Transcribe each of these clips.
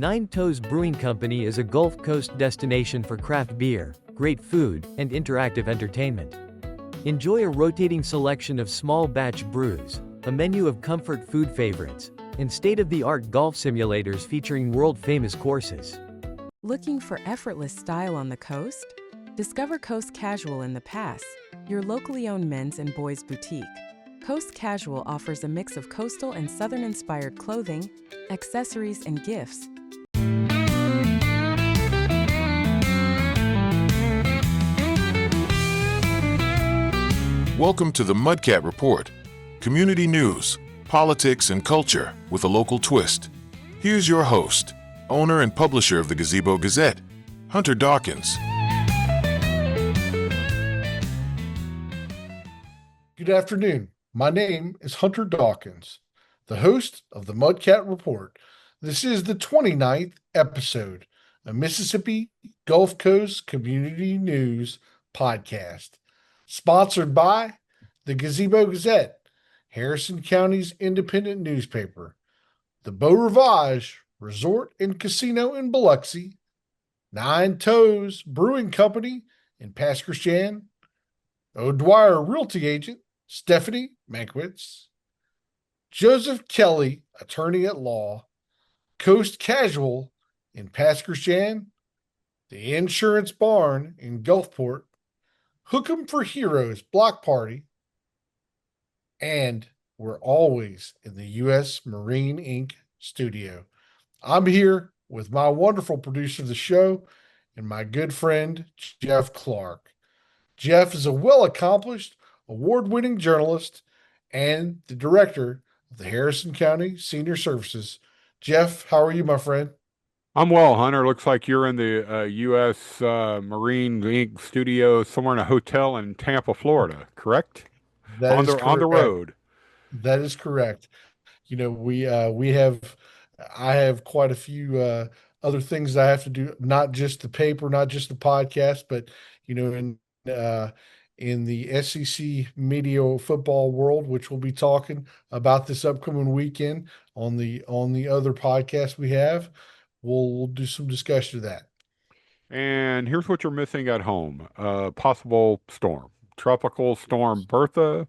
Nine Toes Brewing Company is a Gulf Coast destination for craft beer, great food, and interactive entertainment. Enjoy a rotating selection of small batch brews, a menu of comfort food favorites, and state-of-the-art golf simulators featuring world-famous courses. Looking for effortless style on the coast? Discover Coast Casual in the Pass, your locally owned men's and boys' boutique. Coast Casual offers a mix of coastal and southern-inspired clothing, accessories, and gifts. Welcome to the Mudcat Report. Community news, politics, and culture with a local twist. Here's your host, owner and publisher of the Gazebo Gazette, Hunter Dawkins. Good afternoon. My name is Hunter Dawkins, the host of the Mudcat Report. This is the 29th episode of Mississippi Gulf Coast Community News Podcast, sponsored by the Gazebo Gazette, Harrison County's independent newspaper, the Beau Rivage Resort and Casino in Biloxi, Nine Toes Brewing Company in Pass Christian, O'Dwyer Realty Agent Stephanie Mankiewicz, Joseph Kelly, attorney at law, Coast Casual in Pass Christian, the Insurance Barn in Gulfport, Hook 'em for Heroes Block Party, and we're always in the U.S. Marine Inc. studio. I'm here with my wonderful producer of the show and my good friend, Jeff Clark. Jeff is a well-accomplished, award-winning journalist and the director of the Harrison County Senior Services. Jeff, how are you, my friend? I'm well, Hunter. Looks like you're in the U.S. Marine Inc. studio somewhere in a hotel in Tampa, Florida, correct? That on is the road. That is correct. You know, I have quite a few other things I have to do, not just the paper, not just the podcast, but you know, in the SEC media football world, which we'll be talking about this upcoming weekend on the other podcast we have. We'll do some discussion of that. And here's what you're missing at home: possible storm, tropical storm Bertha.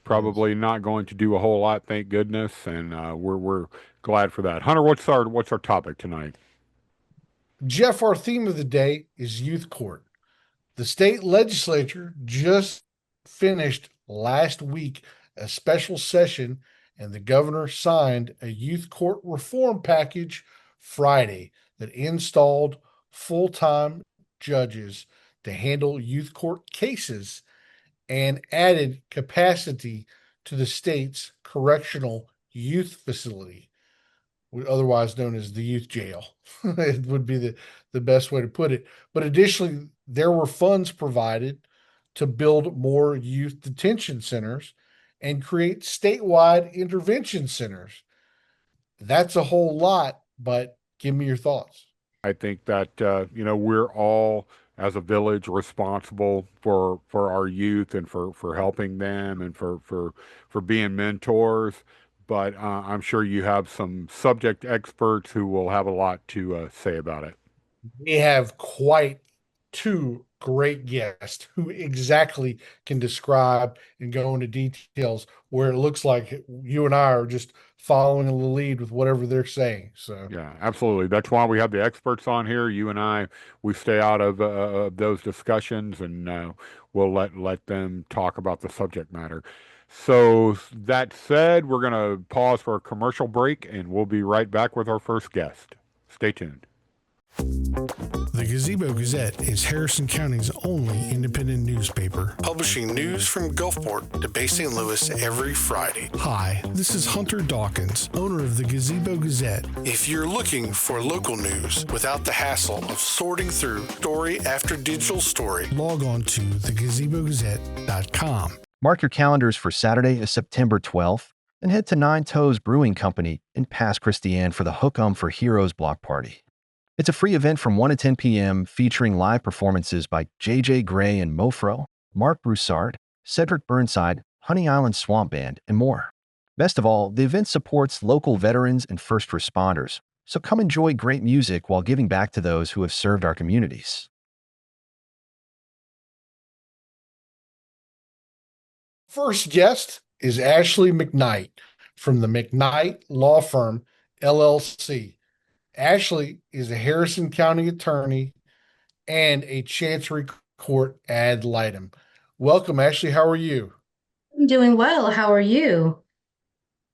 Probably not going to do a whole lot, thank goodness, and we're glad for that. Hunter, what's our topic tonight? Jeff, our theme of the day is youth court. The state legislature just finished last week a special session, and the governor signed a youth court reform package Friday that installed full-time judges to handle youth court cases and added capacity to the state's correctional youth facility, otherwise known as the youth jail. It would be the best way to put it. But additionally, there were funds provided to build more youth detention centers and create statewide intervention centers. That's a whole lot, but give me your thoughts. I think that, we're all, as a village, responsible for our youth and for helping them and for being mentors. But I'm sure you have some subject experts who will have a lot to say about it. We have quite two great guests who exactly can describe and go into details where it looks like you and I are just following the lead with whatever they're saying. So yeah, absolutely. That's why we have the experts on here. You and I, we stay out of those discussions, and we'll let them talk about the subject matter. So that said, we're going to pause for a commercial break, and we'll be right back with our first guest. Stay tuned. The Gazebo Gazette is Harrison County's only independent newspaper, publishing news from Gulfport to Bay St. Louis every Friday. Hi, this is Hunter Dawkins, owner of the Gazebo Gazette. If you're looking for local news without the hassle of sorting through story after digital story, log on to thegazebogazette.com. Mark your calendars for Saturday, September 12th, and head to Nine Toes Brewing Company in Pass Christian for the Hook 'em for Heroes block party. It's a free event from 1 to 10 p.m. featuring live performances by J.J. Gray and Mofro, Mark Broussard, Cedric Burnside, Honey Island Swamp Band, and more. Best of all, the event supports local veterans and first responders, So come enjoy great music while giving back to those who have served our communities. First guest is Ashley McKnight from the McKnight Law Firm, LLC. Ashley is a Harrison County attorney and a Chancery Court ad litem. Welcome, Ashley. How are you? I'm doing well. How are you?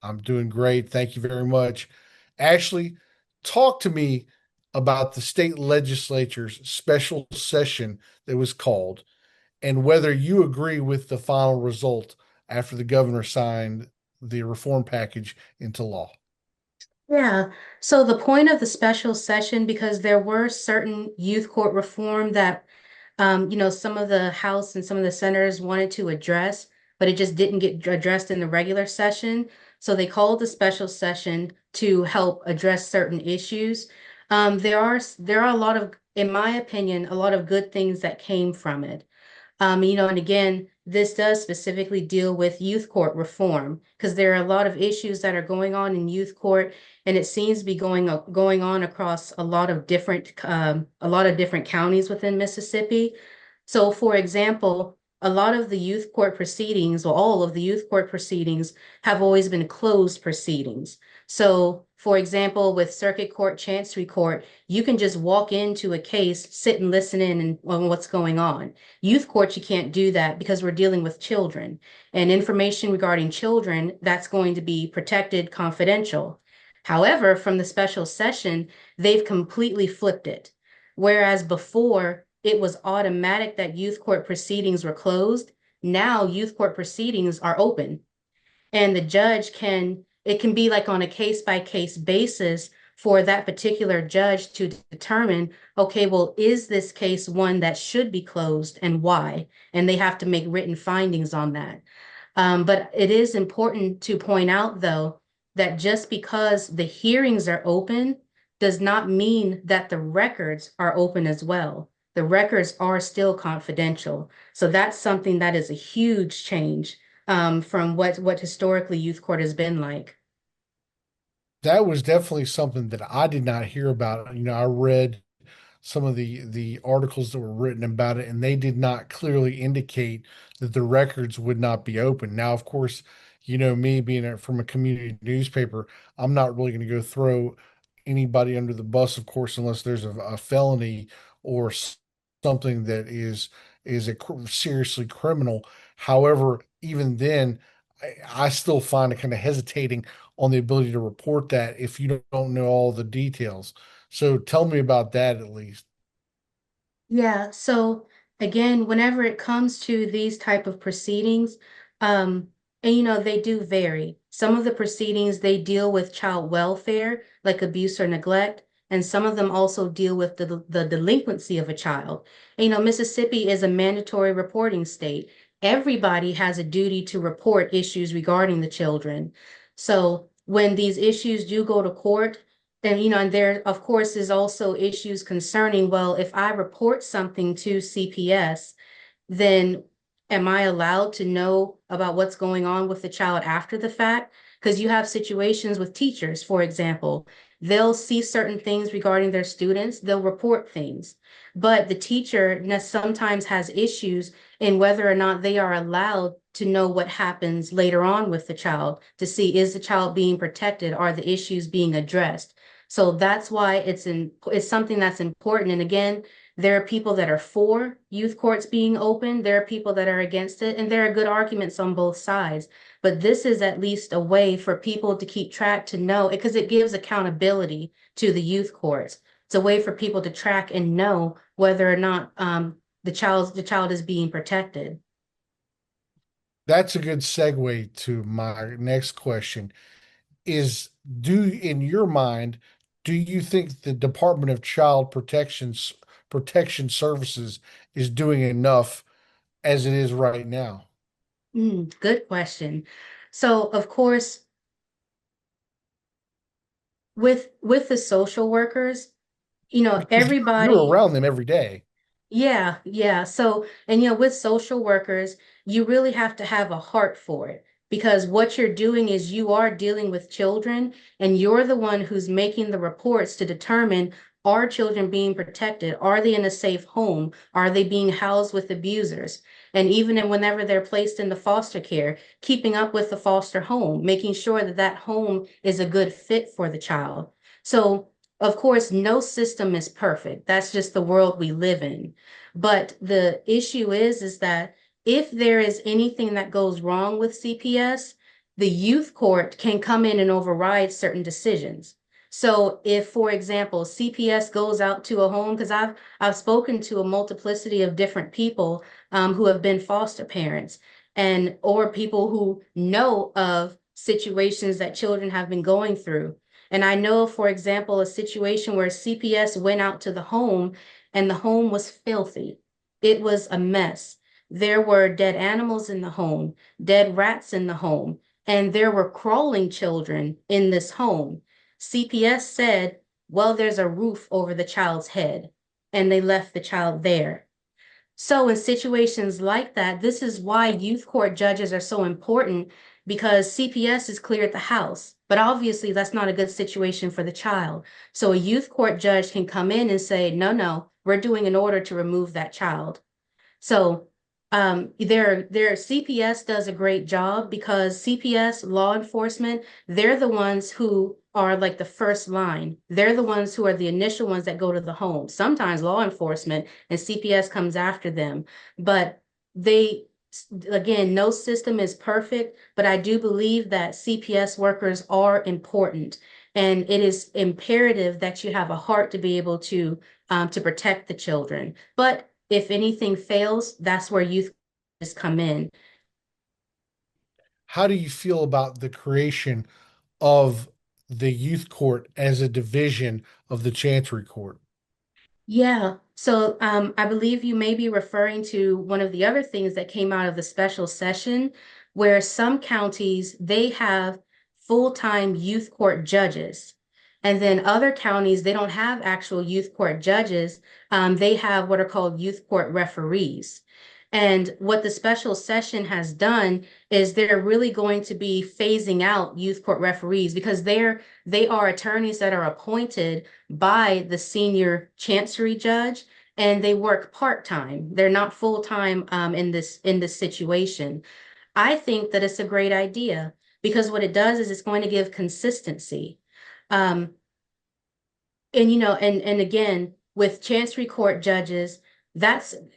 I'm doing great. Thank you very much. Ashley, talk to me about the state legislature's special session that was called and whether you agree with the final result after the governor signed the reform package into law. Yeah. So the point of the special session, because there were certain youth court reform that, some of the House and some of the senators wanted to address, but it just didn't get addressed in the regular session. So they called the special session to help address certain issues. There are a lot of, in my opinion, a lot of good things that came from it. And again, this does specifically deal with youth court reform because there are a lot of issues that are going on in youth court, and it seems to be going on across a lot of different counties within Mississippi. So, for example, a lot of the youth court proceedings, or all of the youth court proceedings, have always been closed proceedings. So, for example, with circuit court, chancery court, you can just walk into a case, sit and listen in on what's going on. Youth court, you can't do that because we're dealing with children, and information regarding children, that's going to be protected confidential. However, from the special session, they've completely flipped it. Whereas before it was automatic that youth court proceedings were closed, now youth court proceedings are open. And it can be like on a case by case basis for that particular judge to determine, okay, well, is this case one that should be closed and why? And they have to make written findings on that. But it is important to point out, though, that just because the hearings are open does not mean that the records are open as well. The records are still confidential. So that's something that is a huge change from what historically youth court has been like. That was definitely something that I did not hear about. I read some of the articles that were written about it, and they did not clearly indicate that the records would not be open. Now, of course, me being from a community newspaper, I'm not really going to go throw anybody under the bus, of course, unless there's a felony or something that is seriously criminal. However, even then, I still find it kind of hesitating on the ability to report that if you don't know all the details. So tell me about that at least. Yeah, so again, whenever it comes to these type of proceedings, and they do vary. Some of the proceedings they deal with child welfare, like abuse or neglect, and some of them also deal with the delinquency of a child. And, Mississippi is a mandatory reporting state. Everybody has a duty to report issues regarding the children. So when these issues do go to court, and there, of course, is also issues concerning, well, if I report something to CPS, then am I allowed to know about what's going on with the child after the fact? Because you have situations with teachers, for example, they'll see certain things regarding their students, they'll report things, but the teacher sometimes has issues in whether or not they are allowed to know what happens later on with the child to see, is the child being protected? Are the issues being addressed? So that's why it's something that's important. And again, there are people that are for youth courts being open. There are people that are against it, and there are good arguments on both sides. But this is at least a way for people to keep track, to know, because it gives accountability to the youth courts. It's a way for people to track and know whether or not the child is being protected. That's a good segue to my next question. In your mind, do you think the Department of Child Protection Services is doing enough as it is right now? Good question. So, of course, with the social workers, Because you're everybody. around them every day. Yeah, yeah. So, and with social workers, you really have to have a heart for it. because what you're doing is you are dealing with children, and you're the one who's making the reports to determine, are children being protected? Are they in a safe home? Are they being housed with abusers? And even whenever they're placed in the foster care, keeping up with the foster home, making sure that that home is a good fit for the child. So, of course, no system is perfect. That's just the world we live in. But the issue is that if there is anything that goes wrong with CPS, the youth court can come in and override certain decisions. So if, for example, CPS goes out to a home, because I've spoken to a multiplicity of different people who have been foster parents, and or people who know of situations that children have been going through. And I know, for example, a situation where CPS went out to the home and the home was filthy. It was a mess. There were dead animals in the home, dead rats in the home, and there were crawling children in this home. CPS said, well, there's a roof over the child's head, and they left the child there. So in situations like that, this is why youth court judges are so important, because CPS is cleared the house, but obviously that's not a good situation for the child. So a youth court judge can come in and say, no, we're doing an order to remove that child. So CPS does a great job, because CPS, law enforcement, they're the ones who are like the first line. They're the ones who are the initial ones that go to the home. Sometimes law enforcement and CPS comes after them, but again, no system is perfect, but I do believe that CPS workers are important, and it is imperative that you have a heart to be able to protect the children. But if anything fails, that's where youth come in. How do you feel about the creation of the youth court as a division of the Chancery Court? Yeah, so I believe you may be referring to one of the other things that came out of the special session, where some counties, they have full-time youth court judges. And then other counties, they don't have actual youth court judges. They have what are called youth court referees. And what the special session has done is they're really going to be phasing out youth court referees, because they are attorneys that are appointed by the senior chancery judge, and they work part-time. They're not full-time in this situation. I think that it's a great idea, because what it does is it's going to give consistency. And again, with Chancery Court judges,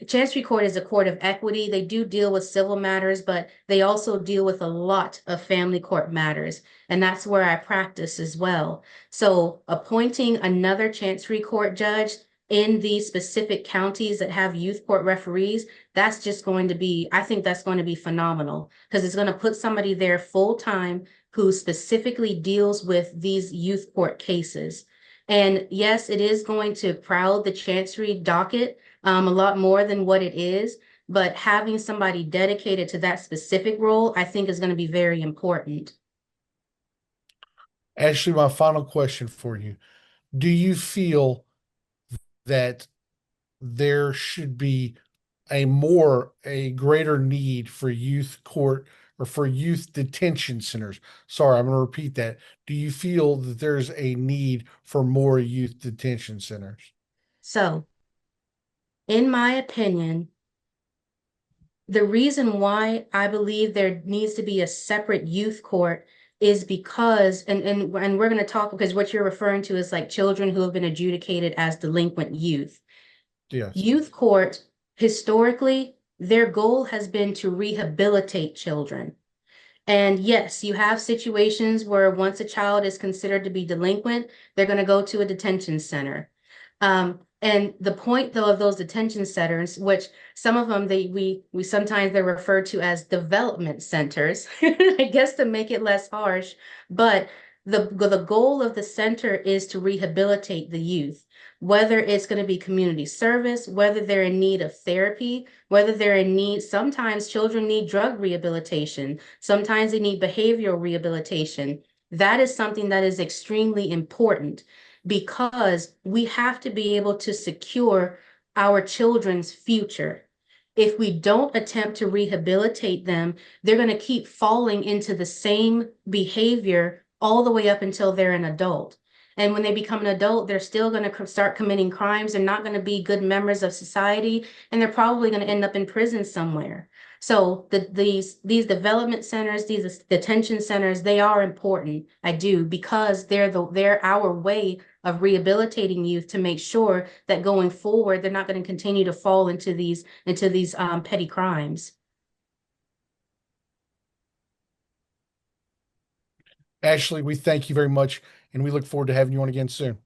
Chancery Court is a court of equity. They do deal with civil matters, but they also deal with a lot of family court matters. And that's where I practice as well. So appointing another Chancery Court judge in these specific counties that have youth court referees, that's just going to be, I think that's going to be phenomenal, because it's going to put somebody there full-time who specifically deals with these youth court cases. And yes, it is going to crowd the Chancery docket a lot more than what it is, but having somebody dedicated to that specific role, I think, is going to be very important. Ashley, my final question for you. Do you feel that there should be a greater need for youth court or for youth detention centers? Sorry, I'm going to repeat that. Do you feel that there's a need for more youth detention centers? So, in my opinion, the reason why I believe there needs to be a separate youth court is because, and we're going to talk, because what you're referring to is like children who have been adjudicated as delinquent youth. Yes. Youth court, historically, their goal has been to rehabilitate children. And yes, you have situations where once a child is considered to be delinquent, they're going to go to a detention center. And the point, though, of those detention centers, which some of them we sometimes they're referred to as development centers, I guess to make it less harsh, but the goal of the center is to rehabilitate the youth, whether it's going to be community service, whether they're in need of therapy, whether they're in need, sometimes children need drug rehabilitation, sometimes they need behavioral rehabilitation. That is something that is extremely important, because we have to be able to secure our children's future. If we don't attempt to rehabilitate them, they're going to keep falling into the same behavior all the way up until they're an adult. And when they become an adult, they're still going to start committing crimes. They're not going to be good members of society, and they're probably going to end up in prison somewhere. So these development centers, these detention centers, they are important. I do, because they're our way of rehabilitating youth to make sure that going forward they're not going to continue to fall into these petty crimes. Ashley, we thank you very much, and we look forward to having you on again soon.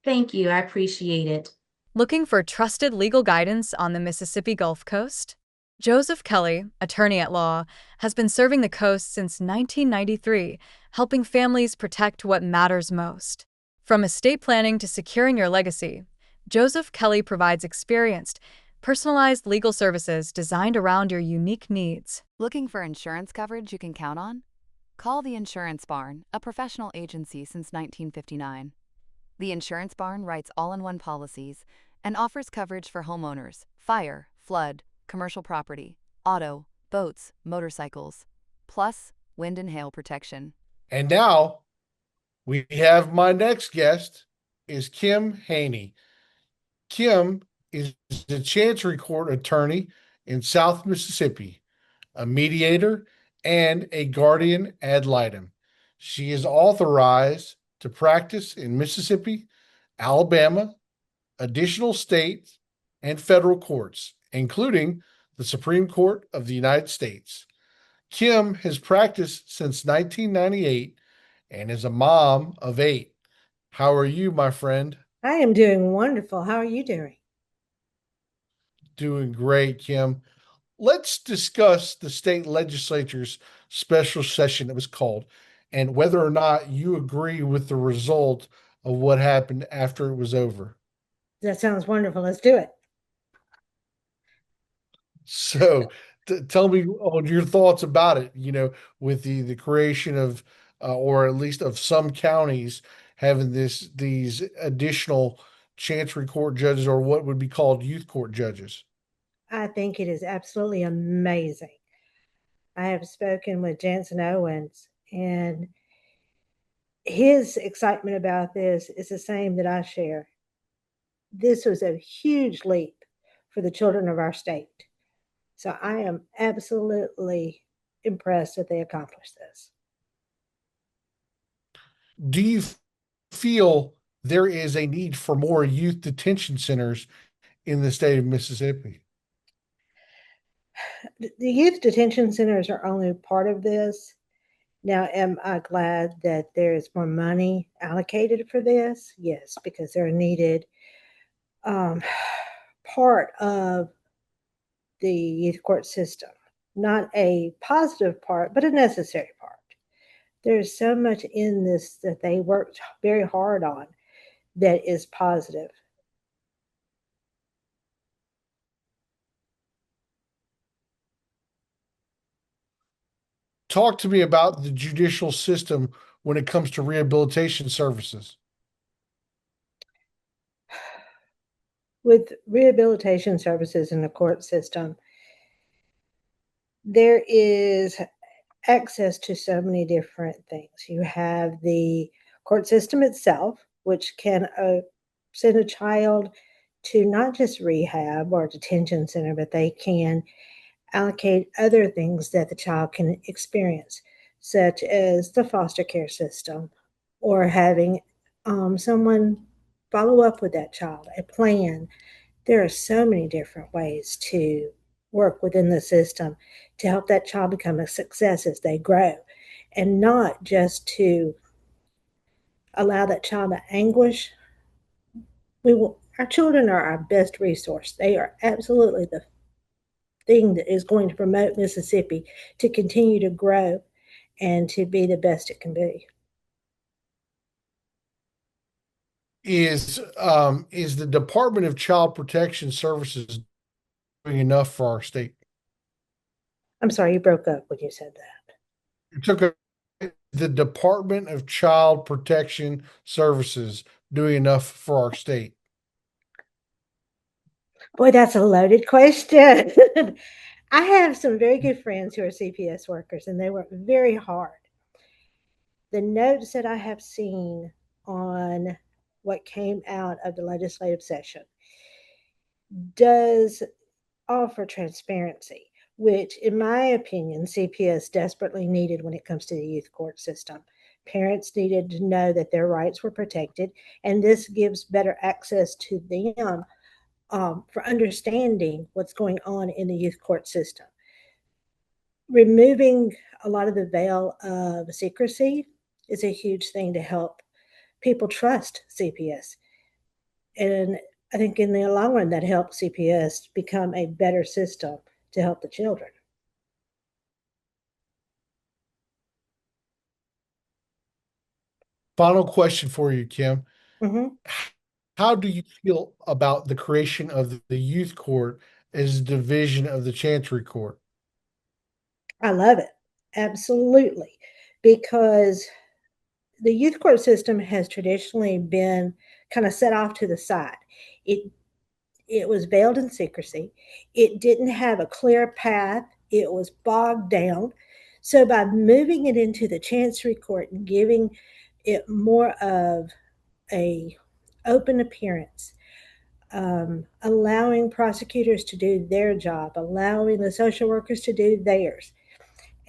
Thank you. I appreciate it. Looking for trusted legal guidance on the Mississippi Gulf Coast? Joseph Kelly, attorney at law, has been serving the coast since 1993, helping families protect what matters most. From estate planning to securing your legacy, Joseph Kelly provides experienced, personalized legal services designed around your unique needs. Looking for insurance coverage you can count on? Call the Insurance Barn, a professional agency since 1959. The Insurance Barn writes all-in-one policies and offers coverage for homeowners, fire, flood, commercial property, auto, boats, motorcycles, plus wind and hail protection. And now we have my next guest is Kim Haney. Kim is a Chancery Court attorney in South Mississippi, a mediator, and a guardian ad litem. She is authorized to practice in Mississippi, Alabama, additional state and federal courts, including the Supreme Court of the United States. Kim has practiced since 1998 and is a mom of 8. How are you, my friend? I am doing wonderful. How are you doing? Doing great, Kim. Let's discuss the state legislature's special session that was called and whether or not you agree with the result of what happened after it was over. That sounds wonderful. Let's do it. So tell me on your thoughts about it, with the creation of, or at least of some counties having these additional Chancery Court judges, or what would be called youth court judges. I think it is absolutely amazing. I have spoken with Jansen Owens, and his excitement about this is the same that I share. This was a huge leap for the children of our state. So I am absolutely impressed that they accomplished this. Do you feel there is a need for more youth detention centers in the state of Mississippi? The youth detention centers are only part of this. Now, am I glad that there is more money allocated for this? Yes, because they're needed part of the youth court system. Not a positive part, but a necessary part. There's so much in this that they worked very hard on that is positive. Talk to me about the judicial system when it comes to rehabilitation services. With rehabilitation services in the court system, there is access to so many different things. You have the court system itself, which can send a child to not just rehab or detention center, but they can allocate other things that the child can experience, such as the foster care system, or having someone follow up with that child, a plan. There are so many different ways to work within the system to help that child become a success as they grow, and not just to allow that child to anguish. Our children are our best resource. They are absolutely the thing that is going to promote Mississippi to continue to grow and to be the best it can be. Is the Department of Child Protection Services doing enough for our state? I'm sorry, you broke up when you said that. The Department of Child Protection Services doing enough for our state? Boy, that's a loaded question. I have some very good friends who are CPS workers, and they work very hard. The notes that I have seen on what came out of the legislative session does offer transparency, which, in my opinion, CPS desperately needed when it comes to the youth court system. Parents needed to know that their rights were protected, and this gives better access to them for understanding what's going on in the youth court system. Removing a lot of the veil of secrecy is a huge thing to help people trust CPS. And I think in the long run, that helps CPS become a better system to help the children. Final question for you, Kim. Mm-hmm. How do you feel about the creation of the youth court as a division of the Chancery Court? I love it. Absolutely. Because the youth court system has traditionally been kind of set off to the side. It was veiled in secrecy. It didn't have a clear path. It was bogged down. So by moving it into the Chancery Court and giving it more of a open appearance, allowing prosecutors to do their job, allowing the social workers to do theirs,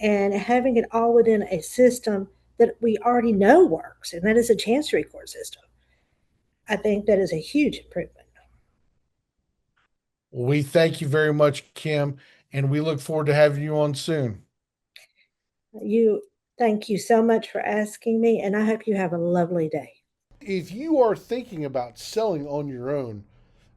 and having it all within a system that we already know works, and that is a Chancery Court system. I think that is a huge improvement. We thank you very much, Kim, and we look forward to having you on soon. Thank you so much for asking me, and I hope you have a lovely day. If you are thinking about selling on your own,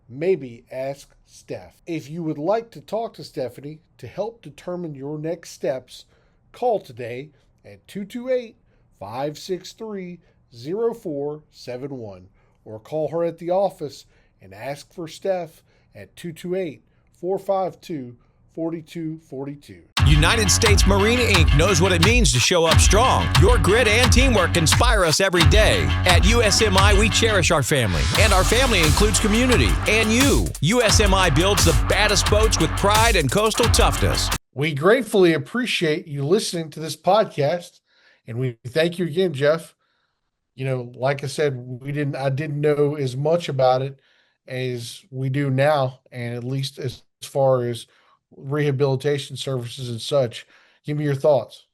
maybe ask Steph. If you would like to talk to Stephanie to help determine your next steps, call today at 228 563 0471 or call her at the office and ask for Steph at 228 452 4242. United States Marine Inc. knows what it means to show up strong. Your grit and teamwork inspire us every day. At USMI, we cherish our family, and our family includes community and you. USMI builds the baddest boats with pride and coastal toughness. We gratefully appreciate you listening to this podcast, and we thank you again, Jeff. You know, like I said, I didn't know as much about it as we do now, and at least as far as rehabilitation services and such. Give me your thoughts.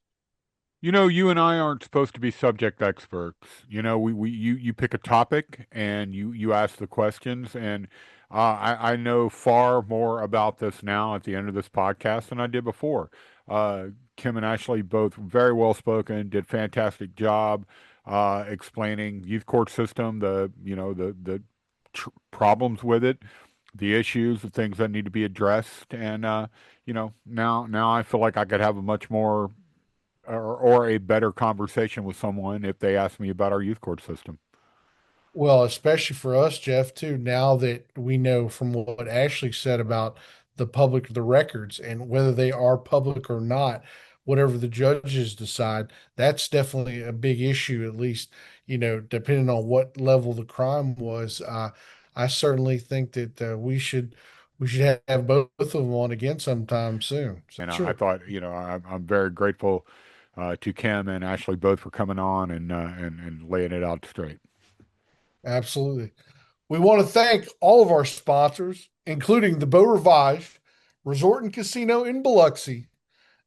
You know, you and I aren't supposed to be subject experts. You know, you pick a topic and you ask the questions, and I know far more about this now at the end of this podcast than I did before. Kim and Ashley both very well spoken, did fantastic job explaining youth court system, the problems with it, the issues, the things that need to be addressed, and now I feel like I could have a much more or a better conversation with someone if they ask me about our youth court system. Well, especially for us, Jeff, too, now that we know from what Ashley said about the records and whether they are public or not, whatever the judges decide, that's definitely a big issue, at least, depending on what level the crime was. I certainly think that we should have both of them on again sometime soon. So, And sure. I thought, I'm very grateful to Kim and Ashley both for coming on and laying it out straight. Absolutely. We want to thank all of our sponsors, including the Beau Rivage Resort and Casino in Biloxi,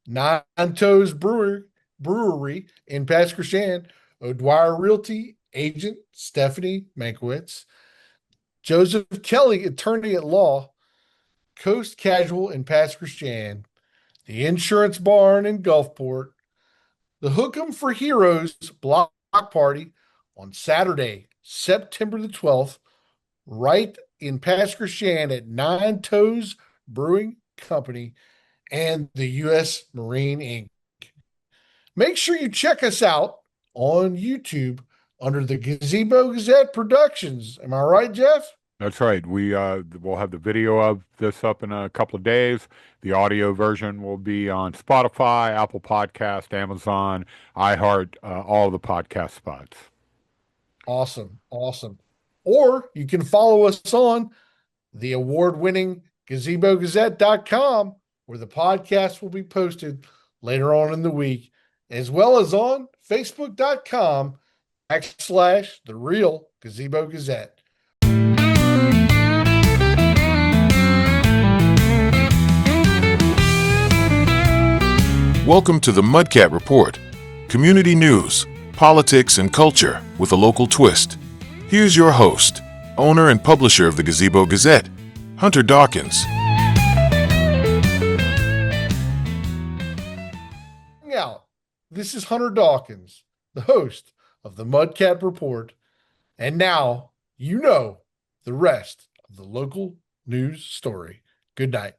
Nine Toes Brewery in Pascagoula, O'Dwyer Realty agent Stephanie Mankiewicz, Joseph Kelly, attorney at law, Coast Casual in Pascagoula, the Insurance Barn in Gulfport, the Hook 'em for Heroes block party on Saturday, September the 12th, right in Pascagoula at Nine Toes Brewing Company, and the U.S. Marine Inc. Make sure you check us out on YouTube under the Gazebo Gazette Productions. Am I right, Jeff? That's right. We'll have the video of this up in a couple of days. The audio version will be on Spotify, Apple Podcast, Amazon, iHeart, all the podcast spots. Awesome. Or you can follow us on the award-winning GazeboGazette.com, where the podcast will be posted later on in the week, as well as on Facebook.com/The Real Gazebo Gazette. Welcome to the Mudcat Report. Community news, politics, and culture with a local twist. Here's your host, owner and publisher of the Gazebo Gazette, Hunter Dawkins. Out. This is Hunter Dawkins, the host of the Mudcat Report, and now you know the rest of the local news story. Good night.